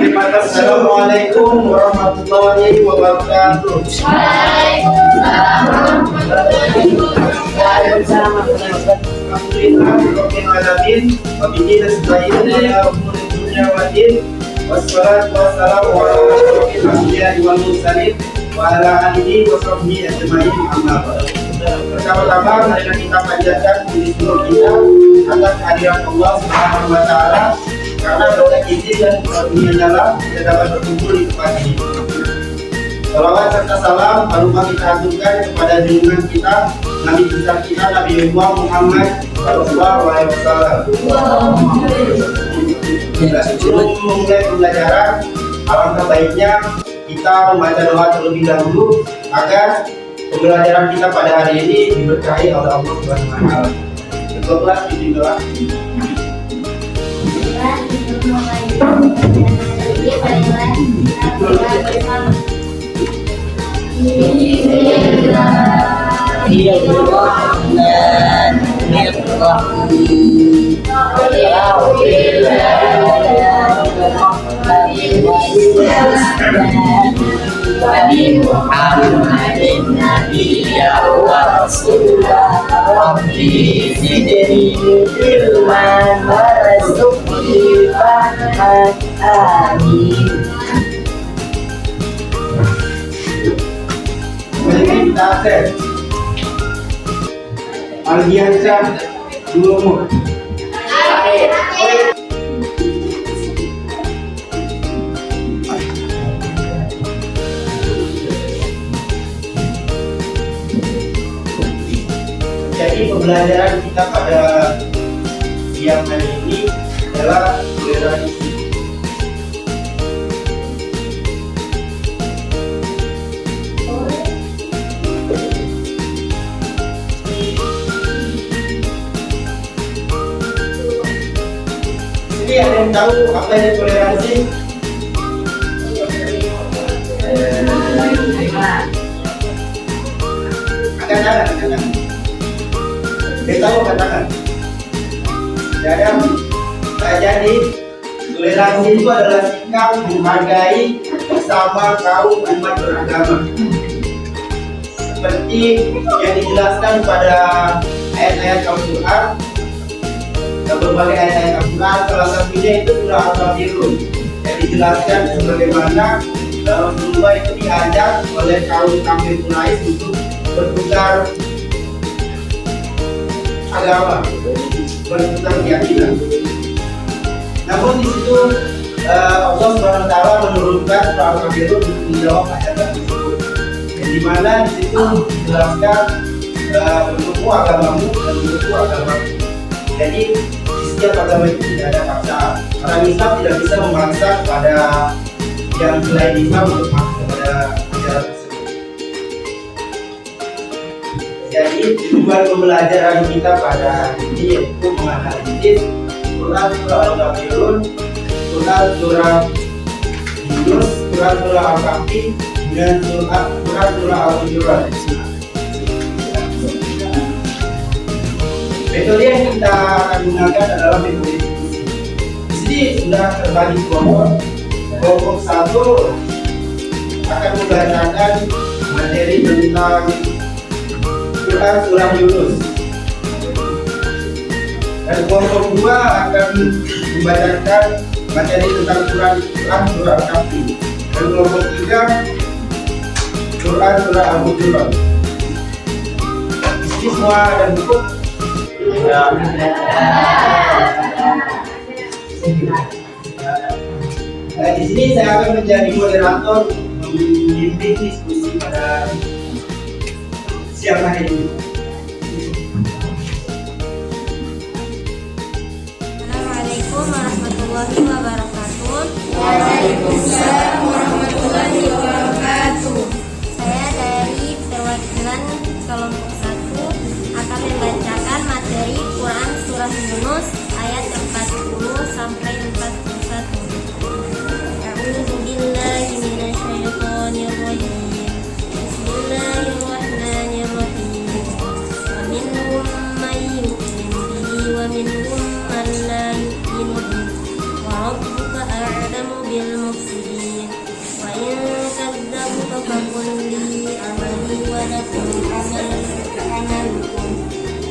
Assalamualaikum warahmatullahi wabarakatuh. Alhamdulillah rabbil alamin wa bihi nasta'in ala umuri dunya waddin. Wassalatu wassalamu ala asyrofil anbiya'i wal mursalin wa ala alihi wa sahbihi ajma'in, amma ba'd. Pertama-tama marilah kita panjatkan puji syukur kita atas kehadiran Allah Subhanahu wa taala, karena berkat izin dan karunia-Nya lah kita dapat berkumpul di tempat ini. Salawat serta salam harumah kita aturkan kepada junjungan kita, Nabi besar kita, Nabi Muhammad Sallallahu Alaihi Wasallam. Sebelum memulai pembelajaran, alangkah baiknya kita membaca doa terlebih dahulu agar pembelajaran kita pada hari ini diberkahi oleh Allah Subhanahu Wa Taala. Kebetulan di doa. Muhammadin nabiyya wa rasulah Rabbi zidni ilman warzuqni fahman amin. Mari kita akses Aldiansyah dulu. Jadi pembelajaran kita pada siang hari ini adalah toleransi. Jadi ada yang tahu apa itu toleransi? Katakan. Kita tahu katakan. Jadi toleransi itu adalah sikap menghargai bersama kaum umat beragama. Seperti yang dijelaskan pada ayat-ayat Al-Quran, dan berbagai ayat-ayat Al-Quran, salah satunya itu surah Al-Kafirun, yang dijelaskan sebagaimana Rasulullah itu diajak oleh kaum kafir Quraisy untuk bertukar agama, bertukar keyakinan. Namun di situ Allah Subhanahu wa taala menurunkan surah Al-Kafirun untuk menjawab ayat tersebut. Di mana di situ dijelaskan bentukmu agamamu dan bentukku agamamu. Jadi di setiap agama itu tidak ada paksaan. Orang Islam tidak bisa memaksa pada yang selain Islam untuk masuk kepada ajaran tersebut. Jadi tujuan pembelajaran kita pada ini yaitu menganalisis Quran surah Al-Kafirun, surah Yunus, surah Al-Kahfi, dan surah Al-Hujurat. Metode yang kita akan gunakan adalah metode diskusi. Di sini sudah terbagi kelompok. Kelompok satu akan membacakan materi tentang Quran surah Yunus, dan kelompok dua akan membacakan materi tentang Quran surah Al-Kahfi, dan kelompok tiga Quran surah Al-Hujurat. Di sini semua ada buku. Ya. Di sini saya akan menjadi moderator membimbing diskusi pada siang hari ini. Assalamualaikum warahmatullahi wabarakatuh. Waalaikumsalam warahmatullahi wabarakatuh. Saya dari perwakilan kelompok 1 akan membacakan materi Quran surah Yunus ayat 40 sampai 41. A'udzu billahi minasyaitonir rajim. Bismillahirrahmanirrahim. Wa minhum man yu'minu bihi wa minhum man la yu'minu bihi. Wa rabbuka a'lamu بالمفسدين وإن كذبوك فقل لي عملي ولكم عملكم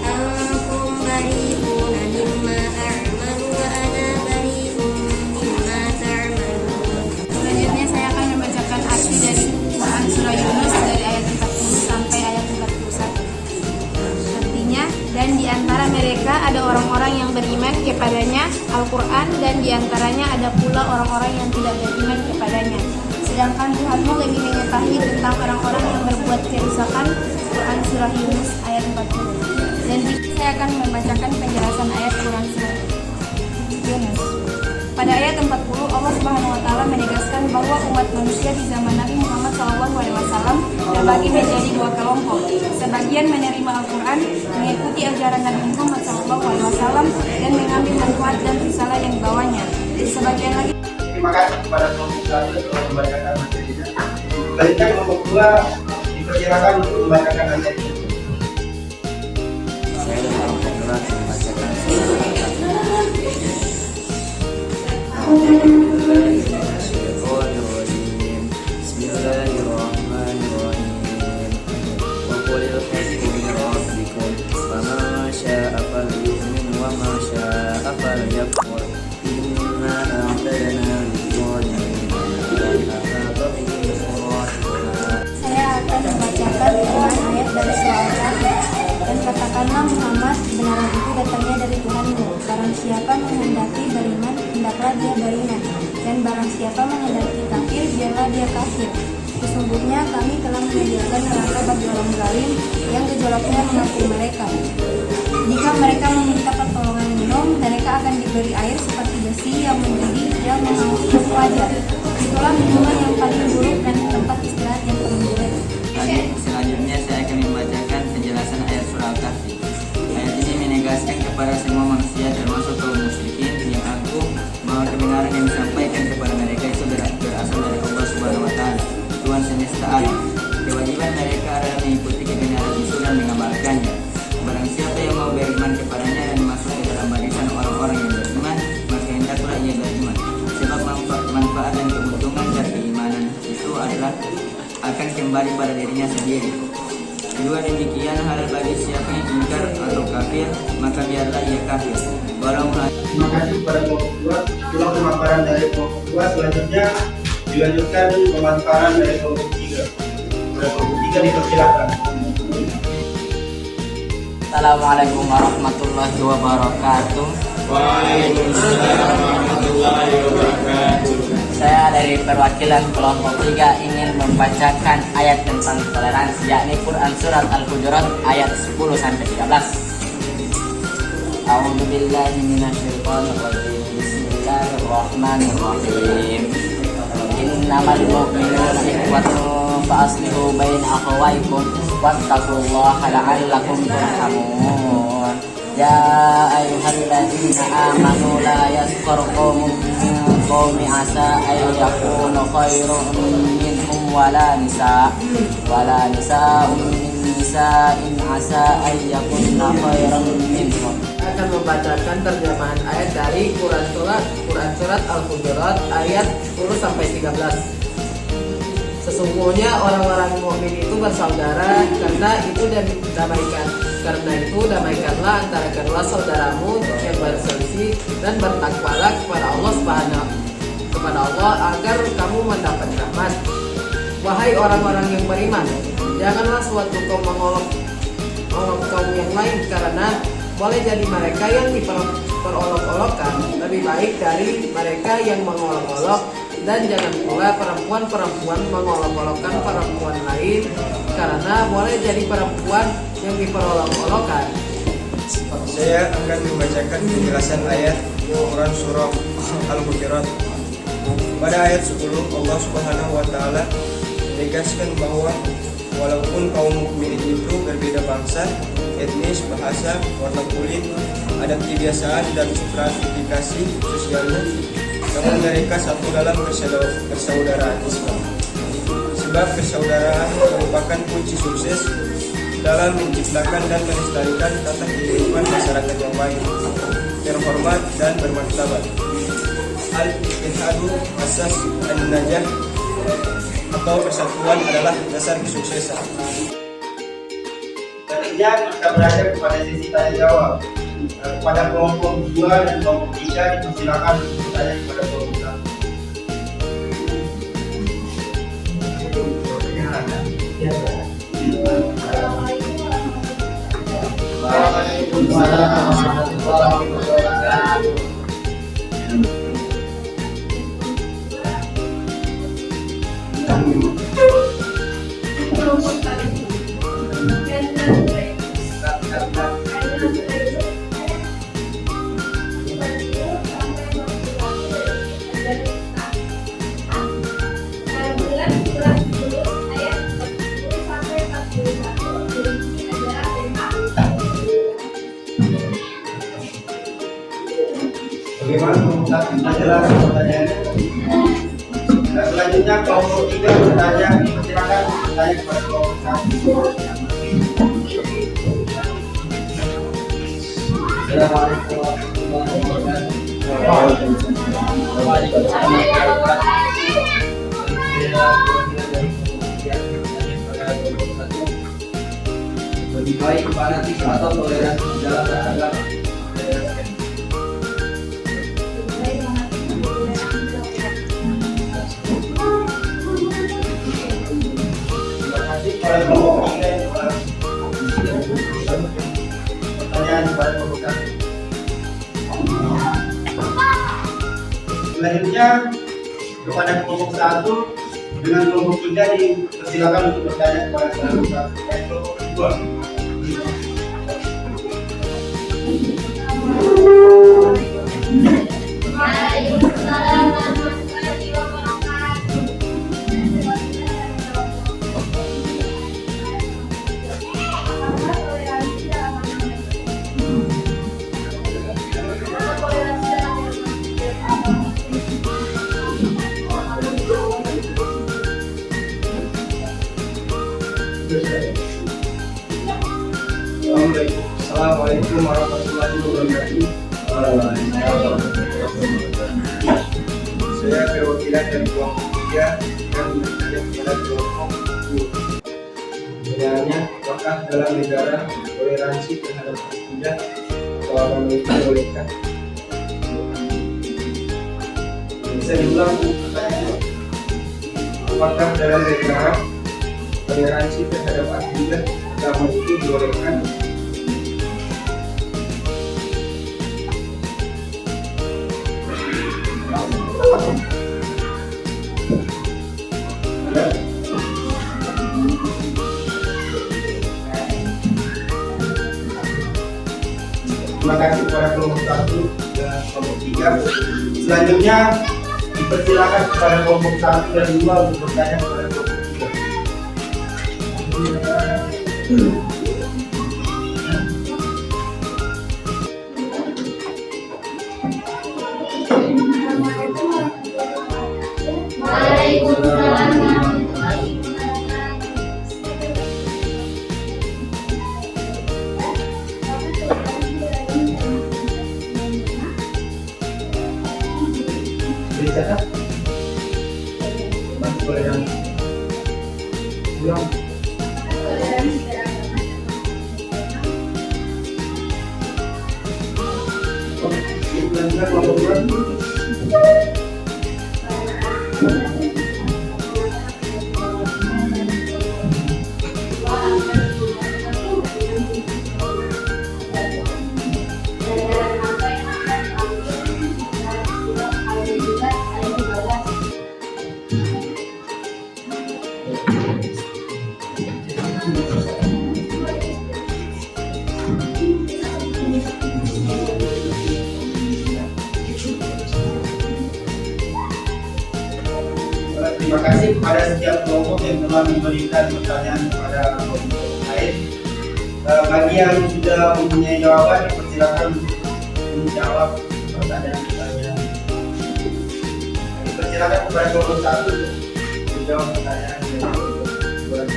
أنتم بريئون مما أعمل وأنا بريء مما تعملون. Selanjutnya saya akan membacakan arti dari Quran Surah Yunus dari ayat 40 sampai ayat 41. Artinya, dan di antara mereka ada orang-orang yang beriman kepadanya Al-Quran, dan di antaranya ada pula orang-orang yang tidak beriman kepadanya. Sedangkan Tuhanmu lebih mengetahui tentang orang-orang yang berbuat kerusakan. Quran Surah Yunus ayat 40. Dan saya akan membacakan penjelasan ayat Quran Surah Yunus. Pada ayat 40, Allah Subhanahu wa taala menegaskan bahwa umat manusia di zaman Nabi Muhammad SAW terbagi menjadi dua kelompok. Sebagian menerima Al-Quran, mengikuti ajaran Nabi Muhammad SAW dan mengambil manfaat dan risalah yang dibawanya. Sebagian lagi. Terima kasih kepada kelompok satu telah membacakan materinya. Selanjutnya kelompok dua dipersilakan untuk membacakan materi. Saya dan kelompok dua membacakan surah Bismillahirrahmanirrahim. Wa qulil haqqu min rabbikum fama syaa falyu'min wa ma syaa falyakfur. Inna a'tadna lil-zalimina adzaban ghaira. Saya akan membacakan 5 ayat dari surah Al-Kahfi. Dan katakanlah Muhammad, kebenaran itu datangnya dari Tuhanmu. Barang siapa menghendaki beriman, hendaklah dia beriman. Dan barang siapa menghendaki kafir, biarlah dia kafir. Sesungguhnya kami telah menyediakan neraka bagi orang zalim yang gejolaknya mengaku mereka. Jika mereka meminta pertolongan minum, mereka akan diberi air seperti besi yang mendidih yang menghanguskan wajah. Itulah minuman yang paling buruk dan tempat istirahat yang paling jelek. Selanjutnya saya akan membacakan penjelasan ayat surah Al-Kahfi. Ayat ini menegaskan kepada semua manusia termasuk kaum musyrikin yang agung bahwa kebenaran yang disampaikan kepada mereka itu berasal dari Allah Subhanahu wa taala, Tuhan semesta alam. Kewajiban mereka adalah mengikuti kebenaran itu dan mengamalkannya. Barang siapa yang mau beriman kepadanya dan masuk ke dalam barisan orang-orang yang beriman, maka hendaklah ia beriman. Sebab manfaat dan keuntungan dari keimanan itu adalah akan kembali pada dirinya sendiri. Kedua, demikian hal bagi siapa yang ingkar atau kafir, maka biarlah ia kafir. Terima kasih kepada kelompok dua. Itulah pemaparan dari kelompok dua. Selanjutnya dilanjutkan pemaparan dari kelompok tiga. Pada kelompok tiga dipersilakan. Assalamualaikum warahmatullahi wabarakatuh. Waalaikumsalam warahmatullahi wabarakatuh. Saya dari perwakilan kelompok 3 ingin membacakan ayat tentang toleransi, yakni Quran Surat Al-Hujurat ayat 10 sampai 13. A'udzu billahi minasyaitonir rajim. Bismillahirrahmanirrahim. Innamal mu'minuna ikhwatun fa aslihu baina akhawaykum wattaqullaha la'allakum turhamun. Ya ayyuhalladzina amanu la yaskhar qaumun min qaumi asa ay yakunu khairum minhum wala nisa'un min nisa'in asa ay yakunna khairum minhum. Akan membacakan terjemahan ayat dari Quran Surat Al-Hujurat ayat 10 sampai 13. Sesungguhnya orang-orang mukmin itu bersaudara karena itu damaikanlah antara kedua saudaramu yang berselisih dan bertakwalah kepada Allah agar kamu mendapat rahmat. Wahai orang-orang yang beriman, janganlah suatu kaum mengolok kaum yang lain, karena boleh jadi mereka yang diperolok-olokkan lebih baik dari mereka yang mengolok-olok. Dan jangan pula perempuan-perempuan mengolok-olokkan perempuan lain, karena boleh jadi perempuan yang diperolok-olokkan. Saya akan membacakan penjelasan ayat Quran Surah Al-Hujurat. Pada ayat 10, Allah Subhanahu wa taala menegaskan bahwa walaupun kaum mukmin itu berbeda bangsa, etnis, bahasa, warna kulit, adat kebiasaan dan stratifikasi sosialnya, namun mereka satu dalam persaudaraan Islam. Sebab persaudaraan merupakan kunci sukses dalam menciptakan dan melestarikan tata kehidupan masyarakat yang baik, terhormat dan bermartabat. al-ittihadu asas an-najah atau persatuan adalah dasar kesuksesan. Selanjutnya kita belajar kepada sesi tanya jawab. Kepada kelompok 2 dan kelompok 3 dipersilakan untuk bertanya kepada kelompok 1. Waalaikumsalam warahmatullahi wabarakatuh. Bagaimana memutarkan jelas pertanyaannya? Dan selanjutnya kelompok 3 bertanya, silakan bertanya kepada kelompok 1. Assalamualaikum warahmatullahi wabarakatuh. Lebih baik fanatisme atau toleransi dalam beragama? Pada kelompok 3 pertanyaan kepada kelompok 1. Selanjutnya kepada kelompok 1 dengan kelompok 3 dipersilakan untuk bertanya kepada kelompok 1 dan kelompok 2. Waalaikumsalam warahmatullahi wabarakatuh. Assalamualaikum warahmatullahi wabarakatuh. Saya perwakilan dari kelompok 3 dan bertanya kepada kelompok 2. Pertanyaannya, apakah dalam negara toleransi terhadap akidah atau agama itu dibolehkan? Bisa diulang pertanyaannya. Apakah dalam negara toleransi terhadap akidah agama itu dibolehkan? Terima kasih kepada kelompok 1 dan kelompok 3. Selanjutnya dipersilakan kepada kelompok 1 dan 2 untuk bertanya kepada kelompok 3. Waalaikumsalam warahmatullahi Boleh catat? Mas boleh dan ulang. Selanjutnya kelompok 2. Terima kasih kepada setiap kelompok yang telah memberikan pertanyaan kepada kelompok lain. Bagi yang sudah mempunyai jawaban, dipersilakan menjawab pertanyaan-pertanyaan. Dipersilakan kepada kelompok 1 untuk menjawab pertanyaan dari kelompok 2.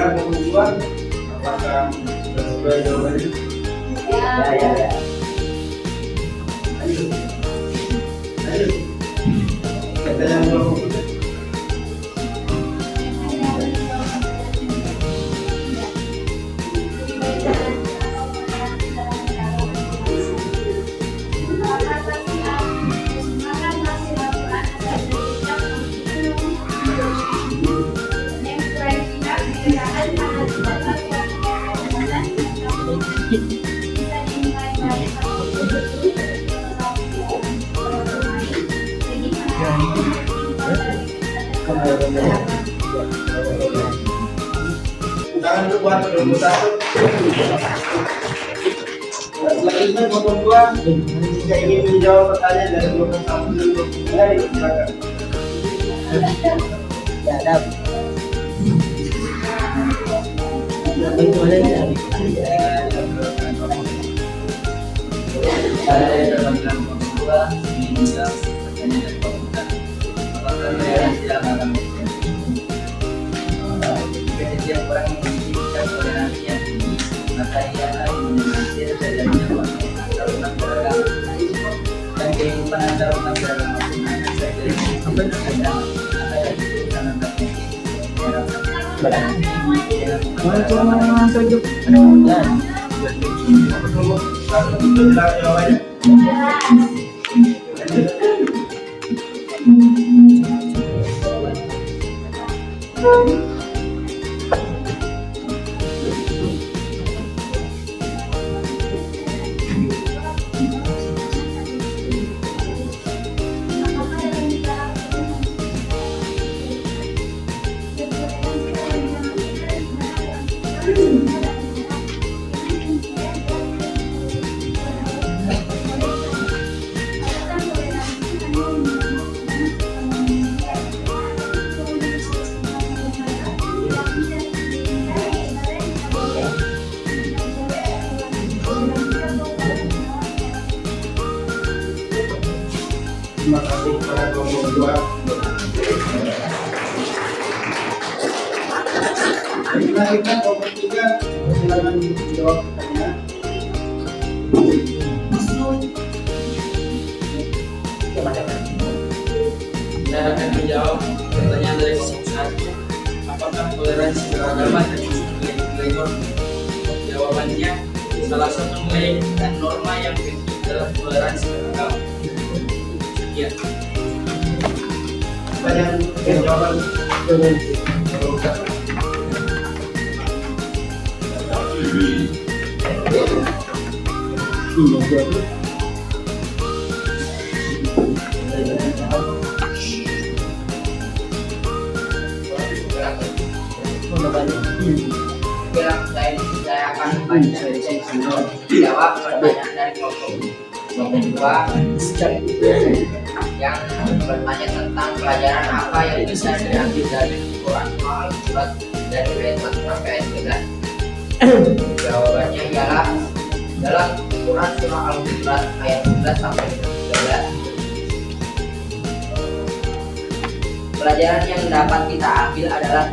para nomor 2, apakah sesuai jawabannya? Ya. Ayo. Kata yang kelompok kita. Tangan berkuat nomor 1. Selanjutnya nomor 2, jika ingin menjawab pertanyaan dari nomor 1 dan 2, silakan. Saya dalam kelompok 2 ingin menjawab pertanyaan dari komputer. Apakah toleransi dalam agama Islam? Jika setiap orang memiliki tingkat toleransi yang tinggi, maka ia akan menyemangatkan terjadinya konflik antar umat beragama. Dan kehidupan antar umat beragama pun akan terjadi ada maka itu sangat terjadi. Jelas jawabannya. Terima kasih kepada kelompok 2. Selanjutnya kelompok 3, silakan menjawab pertanyaan. Saya akan menjawab pertanyaan dari kelompok 1. Apakah toleransi beragama termasuk nilai norma? Jawabannya, salah satu nilai dan norma yang penting adalah toleransi beragama. Sekian. Pertanyaan jawaban. Saya akan menjawab pertanyaan dari kelompok 2 yang bertanya tentang pelajaran apa yang bisa diambil dari Quran Al-Quran dari ayat 1 sampai ayat 11. Jawabannya ialah dalam Quran surah Al-Quran ayat 11 sampai 13. Pelajaran yang dapat kita ambil adalah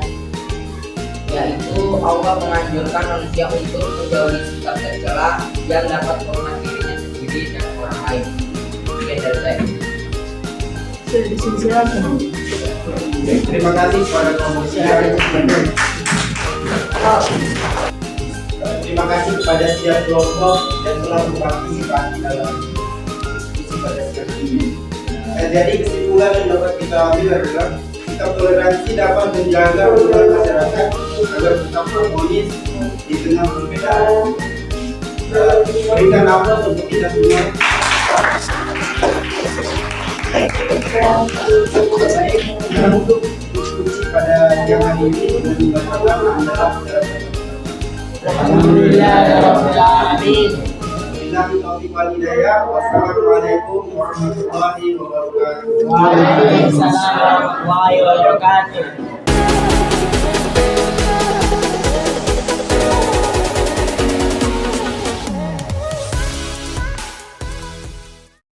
yaitu Allah menganjurkan manusia untuk menjauhi sikap tercela yang dapat merusak dirinya sendiri dan orang lain. Sekian dari saya. Terima kasih kepada kelompok 3. Terima kasih kepada setiap kelompok yang telah berpartisipasi dalam diskusi pada siang ini. Jadi kesimpulan yang dapat kita ambil adalah sikap toleransi dapat menjaga hubungan masyarakat agar tetap harmonis di tengah perbedaan. Berikan aplaus untuk kita semua. Baik, untuk diskusi pada siang hari ini dengan pertama adalah Alhamdulillahirrahmanirrahim. Billahi taufiq wal hidayah. Wassalamualaikum warahmatullahi wabarakatuh. Waalaikumsalam warahmatullahi wabarakatuh.